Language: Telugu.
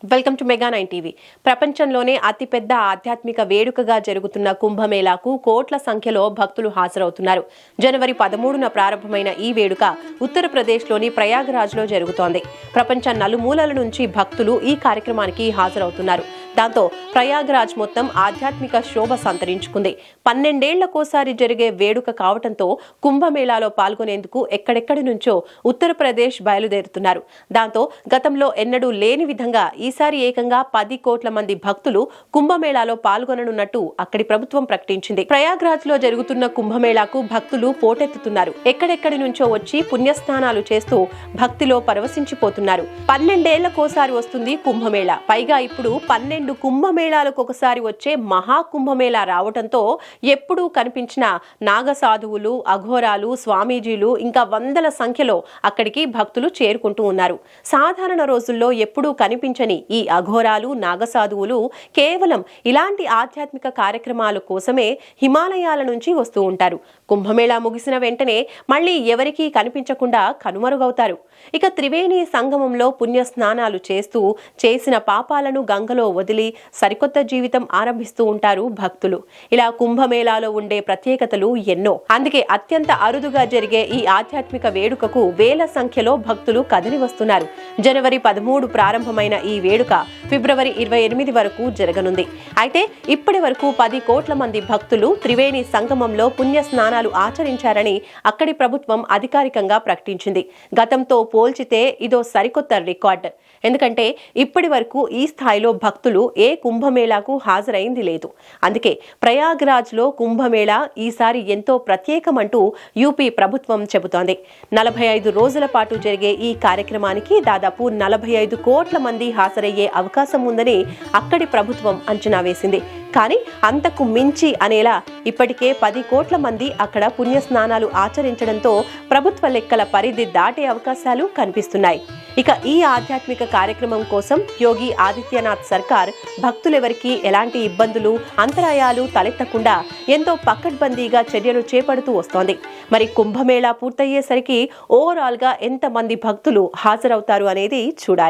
Welcome to mega 9 TV. ప్రపంచంలోనే అతిపెద్ద ఆధ్యాత్మిక వేడుకగా జరుగుతున్న కుంభమేళాకు కోట్ల సంఖ్యలో భక్తులు హాజరవుతున్నారు. జనవరి 13న ప్రారంభమైన ఈ వేడుక ఉత్తరప్రదేశ్లోని ప్రయాగరాజ్లో జరుగుతోంది. ప్రపంచ నలుమూలల నుంచి భక్తులు ఈ కార్యక్రమానికి హాజరవుతున్నారు. దాంతో ప్రయాగరాజ్ మొత్తం ఆధ్యాత్మిక శోభ సంతరించుకుంది. 12 ఏళ్లకోసారి జరిగే వేడుక కావడంతో కుంభమేళాలో పాల్గొనేందుకు ఎక్కడెక్కడి నుంచో ఉత్తరప్రదేశ్ బయలుదేరుతున్నారు. దాంతో గతంలో ఎన్నడూ లేని విధంగా ఈసారి ఏకంగా 10 కోట్ల మంది భక్తులు కుంభమేళాలో పాల్గొననున్నట్టు అక్కడి ప్రభుత్వం ప్రకటించింది. ప్రయాగ్రాజ్ లో జరుగుతున్న కుంభమేళాకు భక్తులు పోటెత్తుతున్నారు. ఎక్కడెక్కడి నుంచో వచ్చి పుణ్యస్నానాలు చేస్తూ భక్తిలో పరవశించిపోతున్నారు. 12 ఏళ్లకోసారి వస్తుంది కుంభమేళా. పైగా ఇప్పుడు 12 కుంభమేళాలకు ఒకసారి వచ్చే మహాకుంభమేళా రావడంతో ఎప్పుడూ కనిపించిన నాగసాధువులు, అఘోరాలు, స్వామీజీలు ఇంకా వందల సంఖ్యలో అక్కడికి భక్తులు చేరుకుంటూ ఉన్నారు. సాధారణ రోజుల్లో ఎప్పుడూ కనిపించని ఈ అఘోరాలు, నాగసాధువులు కేవలం ఇలాంటి ఆధ్యాత్మిక కార్యక్రమాల కోసమే హిమాలయాల నుంచి వస్తూ ఉంటారు. కుంభమేళా ముగిసిన వెంటనే మళ్లీ ఎవరికీ కనిపించకుండా కనుమరుగవుతారు. ఇక త్రివేణి సంగమంలో పుణ్య స్నానాలు చేస్తూ చేసిన పాపాలను గంగలో వదిలి సరికొత్త జీవితం ఆరంభిస్తూ ఉంటారు భక్తులు. ఇలా కుంభమేళాలో ఉండే ప్రత్యేకతలు ఎన్నో. అందుకే అత్యంత అరుదుగా జరిగే ఈ ఆధ్యాత్మిక వేడుకకు వేల సంఖ్యలో భక్తులు కదిలి వస్తున్నారు. జనవరి 13 ప్రారంభమైన ఈ వేడుక ఫిబ్రవరి 28 వరకు జరగనుంది. అయితే ఇప్పటి వరకు 10 కోట్ల మంది భక్తులు త్రివేణి సంగమంలో పుణ్య స్నానాలు ఆచరించారని అక్కడి ప్రభుత్వం అధికారికంగా ప్రకటించింది. గతంతో పోల్చితే ఇదో సరికొత్త రికార్డ్. ఎందుకంటే ఇప్పటి వరకు ఈ స్థాయిలో భక్తులు ఏ కుంభమేళాకు హాజరైంది లేదు. అందుకే ప్రయాగ్రాజ్ లో కుంభమేళా ఈసారి ఎంతో ప్రత్యేకమంటూ యూపీ ప్రభుత్వం చెబుతోంది. 45 రోజుల పాటు జరిగే ఈ కార్యక్రమానికి దాదాపు 45 కోట్ల మంది హాజరయ్యే అవకాశం ఉందని అక్కడి ప్రభుత్వం అంచనా వేసింది. కానీ అంతకు మించి అనేలా ఇప్పటికే 10 కోట్ల మంది అక్కడ పుణ్యస్నానాలు ఆచరించడంతో ప్రభుత్వ లెక్కల పరిధి దాటే అవకాశాలు కనిపిస్తున్నాయి. ఇక ఈ ఆధ్యాత్మిక కార్యక్రమం కోసం యోగి ఆదిత్యనాథ్ సర్కార్ భక్తులెవరికీ ఎలాంటి ఇబ్బందులు, అంతరాయాలు తలెత్తకుండా ఎంతో పకడ్బందీగా చర్యలు చేపడుతూ వస్తోంది. మరి కుంభమేళా పూర్తయ్యేసరికి ఓవరాల్ గా ఎంతమంది భక్తులు హాజరవుతారు అనేది చూడాలి.